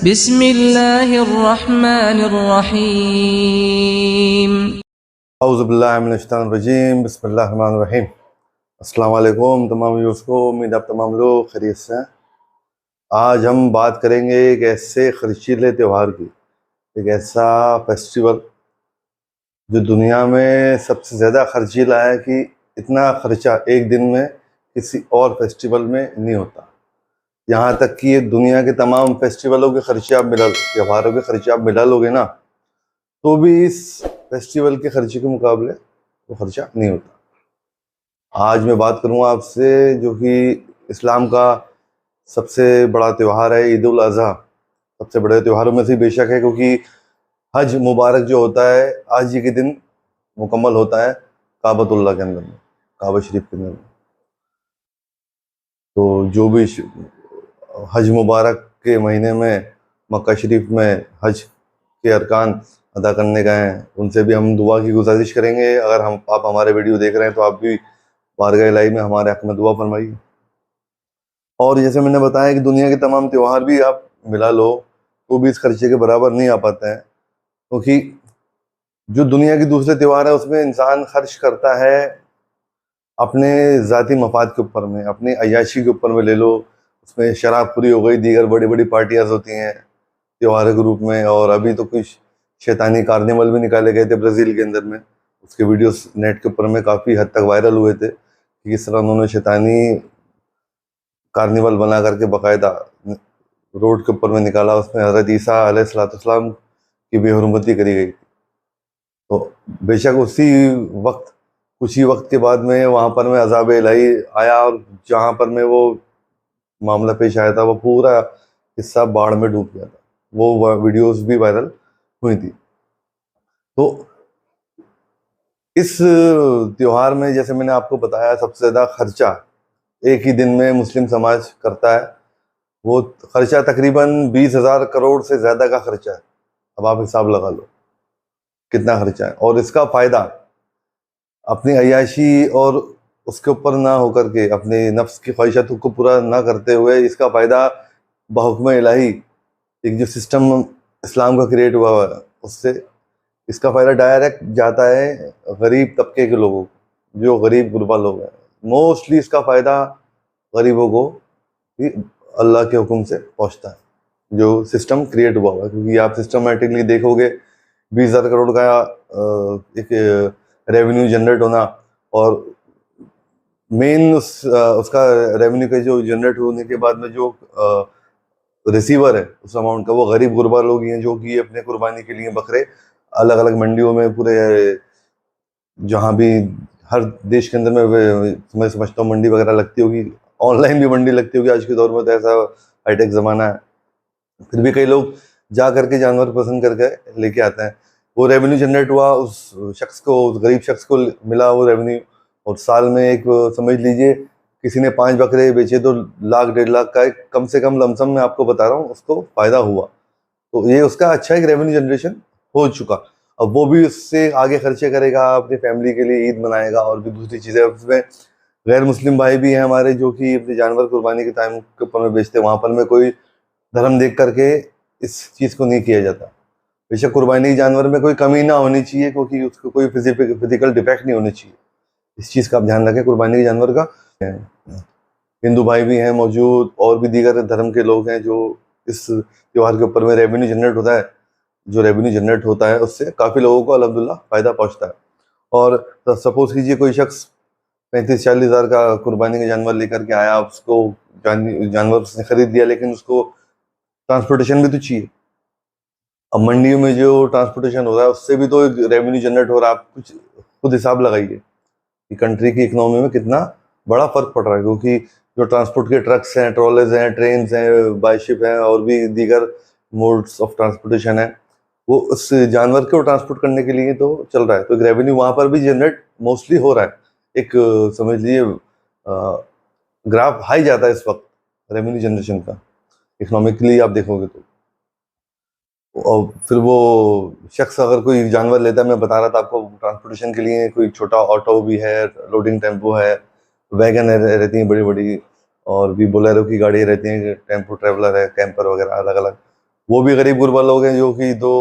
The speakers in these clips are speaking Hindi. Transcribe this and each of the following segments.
बिस्मिल्लाहिर्रहमानिर्रहीम। औज़ुबिल्लाहिमिनश्शैतानिर्रजीम बिस्मिल्लाहिर्रहमानिर्रहीम। अस्सलाम वालेकुम तमाम व्यूअर्स को, उम्मीद आप तमाम लोग खैरियत से हैं। आज हम बात करेंगे एक ऐसे खर्चीले त्यौहार की, एक ऐसा फेस्टिवल जो दुनिया में सबसे ज़्यादा खर्चीला है कि इतना खर्चा एक दिन में किसी और फेस्टिवल में नहीं होता। यहाँ तक कि ये दुनिया के तमाम फेस्टिवलों के खर्चे आप मिला लो, त्योहारों के खर्चे आप मिला लोगे ना, तो भी इस फेस्टिवल के खर्चे के मुकाबले वो खर्चा नहीं होता। आज मैं बात करूँगा आपसे जो कि इस्लाम का सबसे बड़ा त्यौहार है, ईद उल अज़हा। सबसे बड़े त्योहारों में से बेशक है, क्योंकि हज मुबारक जो होता है आज ही के दिन मुकम्मल होता है काबतुल्लाह के अंदर में, काबा शरीफ के अंदर में। तो जो भी हज मुबारक के महीने में मक्का शरीफ में हज के अरकान अदा करने गए हैं, उनसे भी हम दुआ की गुजारिश करेंगे। अगर आप हमारे वीडियो देख रहे हैं तो आप भी बारगाह इलाही में हमारे हक़ में दुआ फरमाइए। और जैसे मैंने बताया कि दुनिया के तमाम त्यौहार भी आप मिला लो तो भी इस खर्चे के बराबर नहीं आ पाते हैं, क्योंकि जो दुनिया के दूसरे त्यौहार है उसमें इंसान खर्च करता है अपने ज़ाती मफाद के ऊपर में, अपनी अय्याशी के ऊपर में ले लो। उसमें शराब पूरी हो गई, दीगर बड़ी बड़ी पार्टियाँ होती हैं त्यौहार के रूप में। और अभी तो कुछ शैतानी कार्निवल भी निकाले गए थे ब्राज़ील के अंदर में, उसके वीडियोस नेट के ऊपर में काफ़ी हद तक वायरल हुए थे कि किस तरह उन्होंने शैतानी कार्निवल बना करके बाकायदा रोड के ऊपर में निकाला, उसमें हज़रत ईसा अलैहिस्सलाम की बेहुरमती करी गई। तो बेशक उसी वक्त, कुछ ही वक्त के बाद में वहाँ पर में अज़ाब इलाही आया, और जहाँ पर में वो मामला पेश आया था वो पूरा हिस्सा बाढ़ में डूब गया था। वो वीडियोस भी वायरल हुई थी। तो इस त्यौहार में जैसे मैंने आपको बताया सबसे ज़्यादा खर्चा एक ही दिन में मुस्लिम समाज करता है। वो खर्चा तकरीबन 20,000 करोड़ से ज़्यादा का खर्चा है। अब आप हिसाब लगा लो कितना खर्चा है। और इसका फ़ायदा अपनी अय्याशी और उसके ऊपर ना होकर के, अपने नफ्स की ख्वाहिशातों को पूरा ना करते हुए, इसका फ़ायदा बहुक्म इलाही एक जो सिस्टम इस्लाम का क्रिएट हुआ है उससे इसका फ़ायदा डायरेक्ट जाता है गरीब तबके के लोगों को, जो गरीब गुरबा लोग हैं। मोस्टली इसका फ़ायदा गरीबों को ही अल्लाह के हुक्म से पहुंचता है, जो सिस्टम क्रिएट हुआ है। क्योंकि आप सिस्टमेटिकली देखोगे 20,000 करोड़ का एक रेवेन्यू जनरेट होना, और मेन उसका रेवेन्यू का जो जनरेट होने के बाद में जो रिसीवर है उस अमाउंट का, वो गरीब गुरबा लोग ही हैं, जो कि अपने कुर्बानी के लिए बकरे अलग अलग मंडियों में, पूरे जहाँ भी हर देश के अंदर में मैं समझता हूँ मंडी वगैरह लगती होगी, ऑनलाइन भी मंडी लगती होगी आज के दौर में, तो ऐसा हाईटेक ज़माना है। फिर भी कई लोग जा करके जानवर पसंद करके लेके आते हैं। वो रेवेन्यू जनरेट हुआ, उस शख्स को, उस गरीब शख्स को मिला वो रेवेन्यू। और साल में एक समझ लीजिए किसी ने 5 बकरे बेचे तो लाख 1.5 लाख का एक कम से कम लमसम में आपको बता रहा हूँ उसको फ़ायदा हुआ। तो ये उसका अच्छा एक रेवेन्यू जनरेशन हो चुका। अब वो भी उससे आगे खर्चे करेगा, अपनी फैमिली के लिए ईद मनाएगा और भी दूसरी चीज़ें। उसमें गैर मुस्लिम भाई भी हैं हमारे, जो कि अपने जानवर कुर्बानी के टाइम के ऊपर में बेचते हैं। वहाँ पर में कोई धर्म देख करके इस चीज़ को नहीं किया जाता। बेशक कुर्बानी जानवर में कोई कमी ना होनी चाहिए, क्योंकि उसको कोई फिजिकल डिफेक्ट नहीं होनी चाहिए। इस चीज़ का आप ध्यान रखें कुर्बानी के जानवर का। हिंदू भाई भी हैं मौजूद, और भी दीगर धर्म के लोग हैं जो इस त्यौहार के ऊपर में रेवेन्यू जनरेट होता है, जो रेवेन्यू जनरेट होता है उससे काफ़ी लोगों को अल्हम्दुलिल्लाह फ़ायदा पहुंचता है। और सपोज कीजिए कोई शख्स 35-40 हज़ार का कुर्बानी का जानवर लेकर के आया, उसको जानवर उसने खरीद लिया, लेकिन उसको ट्रांसपोर्टेशन भी तो चाहिए। अब मंडियों में जो ट्रांसपोर्टेशन हो रहा है उससे भी तो रेवेन्यू जनरेट हो रहा है। आप कुछ खुद हिसाब लगाइए कि कंट्री की इकोनॉमी में कितना बड़ा फर्क पड़ रहा है, क्योंकि जो ट्रांसपोर्ट के ट्रक्स हैं, ट्रॉलेज हैं, ट्रेन हैं, बाई शिप हैं, और भी दीगर मोड्स ऑफ ट्रांसपोर्टेशन है, वो उस जानवर को ट्रांसपोर्ट करने के लिए तो चल रहा है। तो एक रेवेन्यू वहाँ पर भी जनरेट मोस्टली हो रहा है। एक समझ लीजिए ग्राफ हाई जाता है इस वक्त रेवेन्यू जनरेशन का, इकोनॉमिकली आप देखोगे तो। और फिर वो शख्स अगर कोई जानवर लेता है, मैं बता रहा था आपको, ट्रांसपोर्टेशन के लिए कोई छोटा ऑटो भी है, लोडिंग टेम्पो है, वैगन रहती हैं बड़ी बड़ी, और भी बोलेरो की गाड़ियाँ रहती हैं, टेम्पो ट्रेवलर है, कैंपर वगैरह अलग अलग। वो भी गरीब गुरबा लोग हैं जो कि 2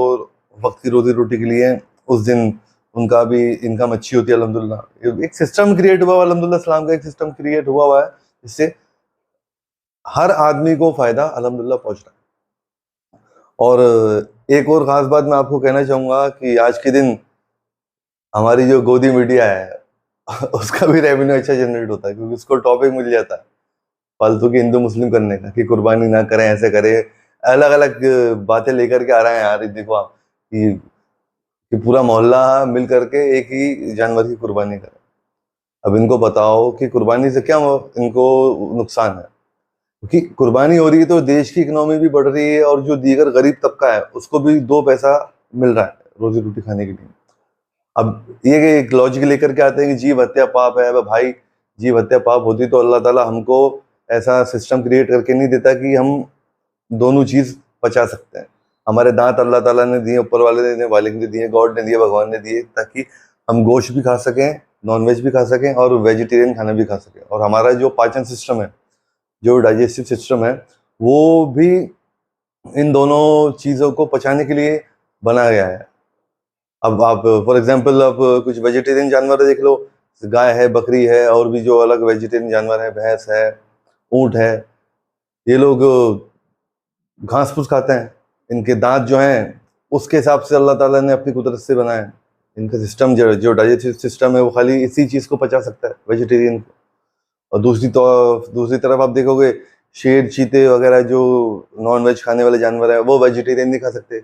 वक्त की रोजी रोटी के लिए उस दिन उनका भी इनकम अच्छी होती है अल्हम्दुलिल्लाह। एक सिस्टम क्रिएट हुआ अल्हम्दुलिल्लाह, इस्लाम का एक सिस्टम क्रिएट हुआ है जिससे हर आदमी को फायदा अल्हम्दुलिल्लाह पहुंच रहा है। और एक और खास बात मैं आपको कहना चाहूंगा कि आज के दिन हमारी जो गोदी मीडिया है उसका भी रेवेन्यू अच्छा जनरेट होता है, क्योंकि उसको टॉपिक मिल जाता है फालतू की हिंदू मुस्लिम करने का, कि कुर्बानी ना करें, ऐसे करें, अलग अलग बातें लेकर के आ रहे हैं यार। ये देखो आप कि पूरा मोहल्ला मिल करके एक ही जानवर की कुर्बानी करे। अब इनको बताओ कि कुर्बानी से क्या इनको नुकसान है, क्योंकि कुर्बानी हो रही है तो देश की इकोनॉमी भी बढ़ रही है और जो दीगर गरीब तबका है उसको भी 2 पैसा मिल रहा है रोजी रोटी खाने के लिए। अब ये एक लॉजिक लेकर के आते हैं कि जीव हत्या पाप है। अब भाई, जीव हत्या पाप होती तो अल्लाह ताला हमको ऐसा सिस्टम क्रिएट करके नहीं देता कि हम दोनों चीज पचा सकते हैं। हमारे दांत अल्लाह ताला ने दिए, ऊपर वाले ने, मालिक ने दिए, गॉड ने दिए, भगवान ने दिए, ताकि हम गोश्त भी खा सकें, नॉनवेज भी खा सकें और वेजिटेरियन खाना भी खा सकें। और हमारा जो पाचन सिस्टम है, जो डाइजेस्टिव सिस्टम है, वो भी इन दोनों चीज़ों को पचाने के लिए बनाया गया है। अब आप फॉर एग्जांपल आप कुछ वेजिटेरियन जानवर देख लो, गाय है, बकरी है, और भी जो अलग वेजिटेरियन जानवर है, भैंस है, ऊंट है, ये लोग घास फूस खाते हैं। इनके दांत जो हैं उसके हिसाब से अल्लाह ताला ने अपनी कुदरत से बनाया है। इनका सिस्टम जो डाइजेस्टिव सिस्टम है वो खाली इसी चीज़ को पचा सकता है, वेजिटेरियन को। और दूसरी तरफ आप देखोगे शेर, चीते वगैरह जो नॉन वेज खाने वाले जानवर है, वो वेजिटेरियन नहीं खा सकते।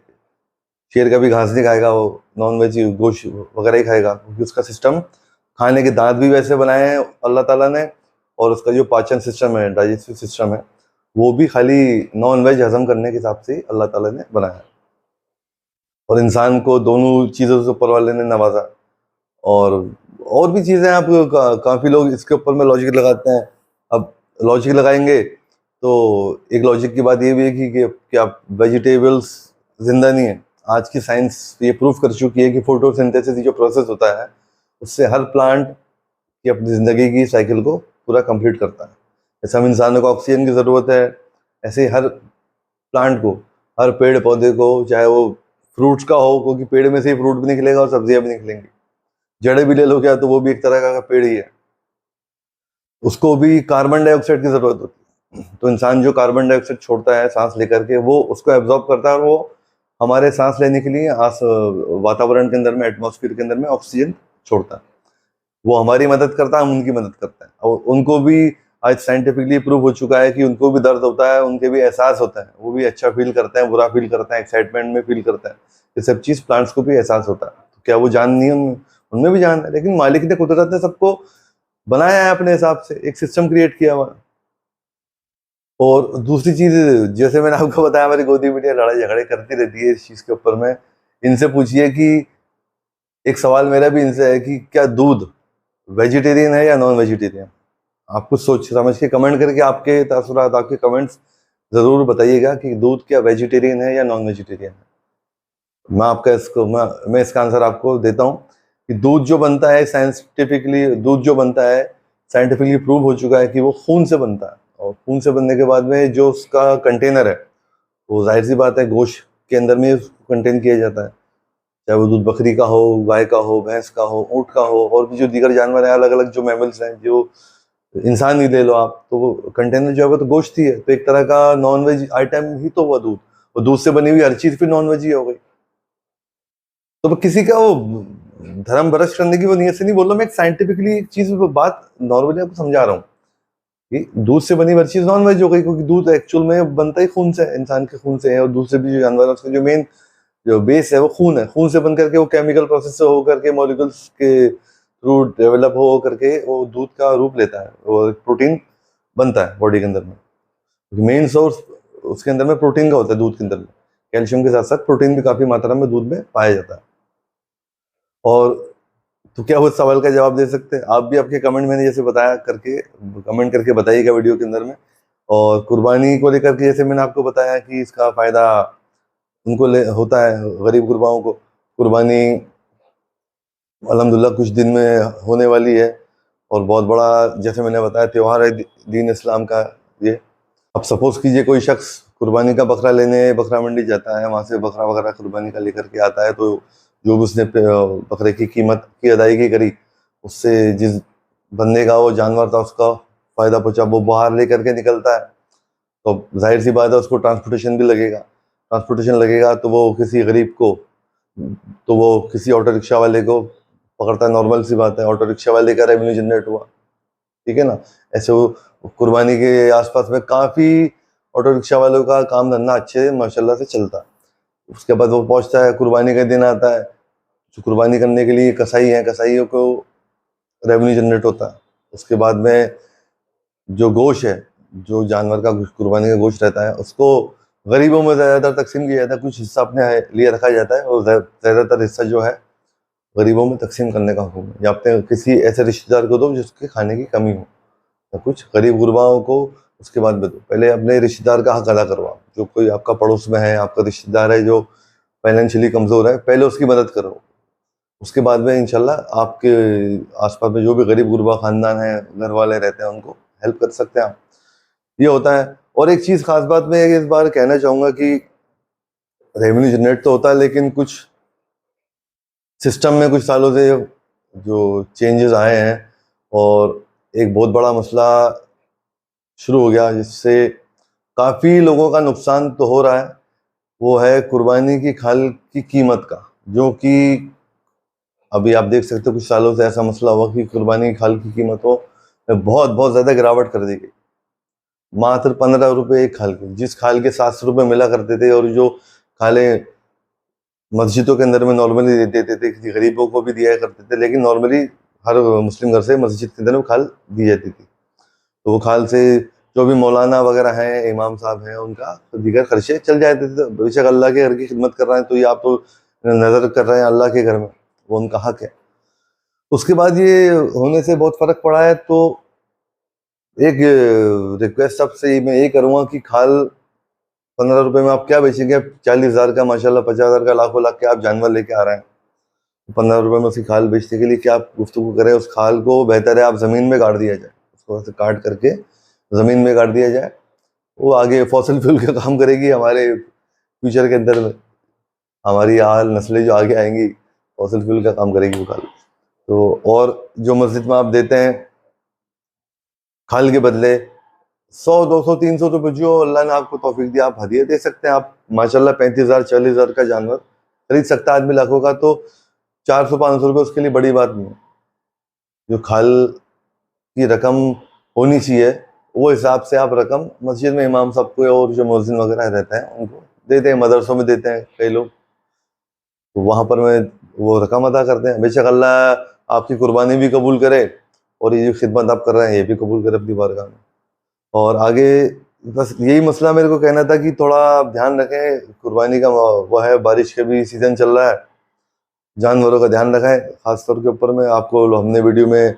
शेर कभी घास नहीं खाएगा, वो नॉन वेज गोश्त वगैरह ही खाएगा, क्योंकि उसका सिस्टम, खाने के दांत भी वैसे बनाए हैं अल्लाह ताला ने, और उसका जो पाचन सिस्टम है, डाइजेस्टिव सिस्टम है, वो भी खाली नॉन वेज हजम करने के हिसाब से अल्लाह ताला ने बनाया है। और इंसान को दोनों चीज़ों से ऊपर वाले ने नवाजा। और भी चीज़ें आप काफ़ी लोग इसके ऊपर में लॉजिक लगाते हैं। अब लॉजिक लगाएंगे तो एक लॉजिक की बात ये भी है कि आप वेजिटेबल्स जिंदा नहीं है। आज की साइंस ये प्रूव कर चुकी है कि फोटोसिंथेसिस जो प्रोसेस होता है उससे हर प्लांट की अपनी ज़िंदगी की साइकिल को पूरा कंप्लीट करता है। जैसे हम इंसानों को ऑक्सीजन की ज़रूरत है, ऐसे ही हर प्लांट को, हर पेड़ पौधे को, चाहे वो फ्रूट्स का हो, क्योंकि पेड़ में से ही फ्रूट भी निकलेगा और सब्जियां भी निकलेंगी। जड़ें भी ले लो क्या, तो वो भी एक तरह का पेड़ ही है, उसको भी कार्बन डाइऑक्साइड की ज़रूरत होती है। तो इंसान जो कार्बन डाइऑक्साइड छोड़ता है सांस लेकर के, वो उसको एब्जॉर्ब करता है, और वो हमारे सांस लेने के लिए वातावरण के अंदर में, एटमॉस्फेयर के अंदर में ऑक्सीजन छोड़ता है। वो हमारी मदद करता है, हम उनकी मदद करते हैं। और उनको भी आज साइंटिफिकली प्रूव हो चुका है कि उनको भी दर्द होता है, उनके भी एहसास होता है, वो भी अच्छा फील करते हैं, बुरा फील करते हैं, एक्साइटमेंट में फील करते हैं। ये सब चीज़ प्लांट्स को भी एहसास होता है। तो क्या वो जान नहीं है उनमें? उनमें भी जान है, लेकिन मालिक ने, कुदरत ने सबको बनाया है अपने हिसाब से, एक सिस्टम क्रिएट किया हुआ है। और दूसरी चीज, जैसे मैंने आपको बताया, हमारी गोदी मीडिया लड़ाई झगड़े करती रहती है इस चीज के ऊपर में। इनसे पूछिए कि, एक सवाल मेरा भी इनसे है कि क्या दूध वेजिटेरियन है या नॉन वेजिटेरियन? आप कुछ सोच समझ के कमेंट करके आपके तासुरात, आपके कमेंट्स जरूर बताइएगा कि दूध क्या वेजिटेरियन है या नॉन वेजिटेरियन है। मैं इसका आंसर आपको देता हूँ कि दूध जो बनता है साइंटिफिकली प्रूव हो चुका है कि वो खून से बनता है। और खून से बनने के बाद में जो उसका कंटेनर है, वो जाहिर सी बात है गोश्त के अंदर में कंटेन किया जाता है। चाहे वो दूध बकरी का हो, गाय का हो, भैंस का हो, ऊँट का हो, और भी जो दीगर जानवर हैं, अलग अलग जो मैमल्स हैं, जो इंसान ही ले लो आप, तो वो कंटेनर जो है वो तो गोश्त ही है। तो एक तरह का नॉन वेज आइटम ही तो हुआ दूध। और दूध से बनी हुई हर चीज फिर नॉन वेज ही हो गई। तो किसी का वो धर्म भ्रष्ट करने की वो नीयत से नहीं बोल रहा मैं, एक साइंटिफिकली एक चीज बात नॉर्मली आपको समझा रहा हूँ कि दूध से बनी हर चीज नॉन वेज हो गई, क्योंकि दूध एक्चुअल में बनता ही खून से है, इंसान के खून से है। और दूसरे भी जो जानवर है उसका जो मेन जो बेस है वो खून है। खून से बन करके वो केमिकल प्रोसेस से हो करके, मॉलिक्यूल्स के थ्रू डेवलप हो करके वो दूध का रूप लेता है, वो प्रोटीन बनता है बॉडी के अंदर में। मेन सोर्स उसके अंदर में प्रोटीन का होता है दूध के अंदर में। कैल्शियम के साथ साथ प्रोटीन भी काफी मात्रा में दूध में पाया जाता है। और तो क्या वो सवाल का जवाब दे सकते हैं आप भी? आपके कमेंट मैंने जैसे बताया करके, कमेंट करके बताइएगा वीडियो के अंदर में। और कुर्बानी को लेकर के जैसे मैंने आपको बताया कि इसका फायदा उनको होता है, गरीब गुरबाओं को। कुर्बानी अल्हम्दुलिल्लाह कुछ दिन में होने वाली है, और बहुत बड़ा, जैसे मैंने बताया, त्यौहार है दीन इस्लाम का ये। अब सपोज कीजिए कोई शख्स कुर्बानी का बकरा लेने बकरा मंडी जाता है, वहाँ से बकरा वगैरह कुर्बानी का लेकर के आता है, तो जो भी उसने बकरे की कीमत की अदायगी करी, उससे जिस बंदे का वो जानवर था उसका फ़ायदा पहुंचा, वो बाहर लेकर के निकलता है, तो जाहिर सी बात है उसको ट्रांसपोर्टेशन भी लगेगा। ट्रांसपोर्टेशन लगेगा तो वो किसी गरीब को, तो वो किसी ऑटो रिक्शा वाले को पकड़ता है, नॉर्मल सी बात है, ऑटो रिक्शा वाले का रेवेन्यू जनरेट हुआ, ठीक है ना। ऐसे वो कुर्बानी के आसपास में काफ़ी ऑटो रिक्शा वालों का काम धंधा अच्छे माशाल्लाह से चलता है। उसके बाद वो पहुंचता है, कुर्बानी का दिन आता है, जो कुर्बानी करने के लिए कसाई हैं, कसाईयों को रेवेन्यू जनरेट होता है। उसके बाद में जो गोश्त है, जो जानवर का कुर्बानी का गोश्त रहता है, उसको गरीबों में ज़्यादातर तकसीम किया जाता है, कुछ हिस्सा अपने लिए रखा जाता है और ज़्यादातर हिस्सा जो है गरीबों में तकसीम करने का हुक्म है, या अपने किसी ऐसे रिश्तेदार को दो जिसके खाने की कमी हो, या कुछ गरीब गुरबाओं को उसके बाद में दो। पहले अपने रिश्तेदार का हक अदा करवाओ, जो कोई आपका पड़ोस में है, आपका रिश्तेदार है जो फाइनेंशियली कमज़ोर है, पहले उसकी मदद करो। उसके बाद में इंशाल्लाह आपके आसपास में जो भी गरीब गुरबा ख़ानदान है, घर वाले रहते हैं, उनको हेल्प कर सकते हैं आप। ये होता है। और एक चीज़ ख़ास बात मैं इस बार कहना चाहूँगा कि रेवेन्यू जनरेट तो होता है, लेकिन कुछ सिस्टम में कुछ सालों से जो चेंजेस आए हैं और एक बहुत बड़ा मसला शुरू हो गया, जिससे काफ़ी लोगों का नुकसान तो हो रहा है, वो है कुर्बानी की खाल की कीमत का, जो कि अभी आप देख सकते हो कुछ सालों से ऐसा मसला हुआ कि कुर्बानी की खाल की कीमतों में बहुत बहुत ज़्यादा गिरावट कर दी गई। मात्र 15 रुपये एक खाल की, जिस खाल के 700 रुपये मिला करते थे, और जो खालें मस्जिदों के अंदर में नॉर्मली देते थे, किसी गरीबों को भी दिया करते थे, लेकिन नॉर्मली हर मुस्लिम घर से मस्जिद के अंदर में खाल दी जाती थी। तो वो खाल से जो भी मौलाना वगैरह हैं, इमाम साहब हैं, उनका दीगर खर्चे चल जाते थे। बेशक अल्लाह के घर की खिदमत कर रहे हैं, तो ये आप तो नज़र कर रहे हैं अल्लाह के घर में, वो उनका हक है। उसके बाद ये होने से बहुत फ़र्क पड़ा है, तो एक रिक्वेस्ट सबसे मैं ये करूँगा कि खाल 15 रुपये में आप क्या बेचेंगे? 40,000 का माशाल्लाह, 50,000 का, लाखों लाख के आप जानवर लेके आ रहे हैं, 15 रुपये में उसकी खाल बेचने के लिए क्या आप गुफ्तगू करें? उस खाल को बेहतर है आप ज़मीन में गाड़ दिया जाए, उसको ऐसे काट करके ज़मीन में गाड़ दिया जाए, वो आगे फॉसिल फ्यूल का काम करेगी हमारे फ्यूचर के अंदर में, हमारी आल नस्लें जो आगे आएंगी फॉसिल फ्यूल का काम करेगी वो खाल। तो और जो मस्जिद में आप देते हैं खाल के बदले 100, 200, 300 रुपये, जो अल्लाह ने आपको तौफीक दिया आप हदिया दे सकते हैं। आप माशाल्लाह 35,000, 40,000 का जानवर खरीद सकता है आदमी लाखों का, तो 400, 500 रुपये उसके लिए बड़ी बात नहीं है। जो खाल की रकम होनी चाहिए, वो हिसाब से आप रकम मस्जिद में इमाम साहब को और जो मुअज्जिन वगैरह रहते हैं उनको देते हैं, मदरसों में देते हैं कई लोग, तो वहाँ पर मैं वो रकम अदा करते हैं। बेशक अल्लाह आपकी कुर्बानी भी कबूल करे, और ये जो खिदमत आप कर रहे हैं ये भी कबूल करे अपनी बारगाह में। और आगे बस यही मसला मेरे को कहना था कि थोड़ा ध्यान रखें, कुर्बानी का वो है, बारिश का भी सीज़न चल रहा है, जानवरों का ध्यान रखें ख़ास तौर के ऊपर में। आपको हमने वीडियो में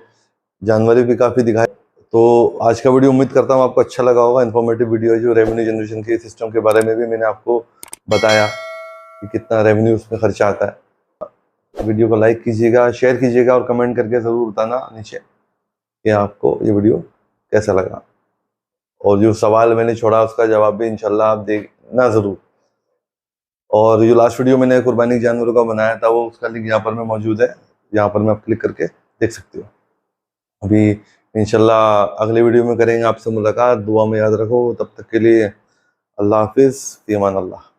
जानवर भी काफ़ी दिखाए। तो आज का वीडियो उम्मीद करता हूँ आपको अच्छा लगा होगा, इन्फॉर्मेटिव वीडियो है, जो रेवेन्यू जनरेशन के सिस्टम के बारे में भी मैंने आपको बताया कि कितना रेवेन्यू उसमें खर्चा आता है। वीडियो को लाइक कीजिएगा, शेयर कीजिएगा, और कमेंट करके ज़रूर बताना नीचे कि आपको ये वीडियो कैसा लगा। और जो सवाल मैंने छोड़ा उसका जवाब भी इंशाल्लाह आप देखना ज़रूर। और जो लास्ट वीडियो मैंने कुर्बानी जानवरों का बनाया था, वो उसका लिंक यहाँ पर में मौजूद है, यहाँ पर में आप क्लिक करके देख सकते हो। अभी इंशाल्लाह अगले वीडियो में करेंगे आपसे मुलाकात। दुआ में याद रखो, तब तक के लिए अल्लाह हाफिज़, फ़ी अमान अल्लाह।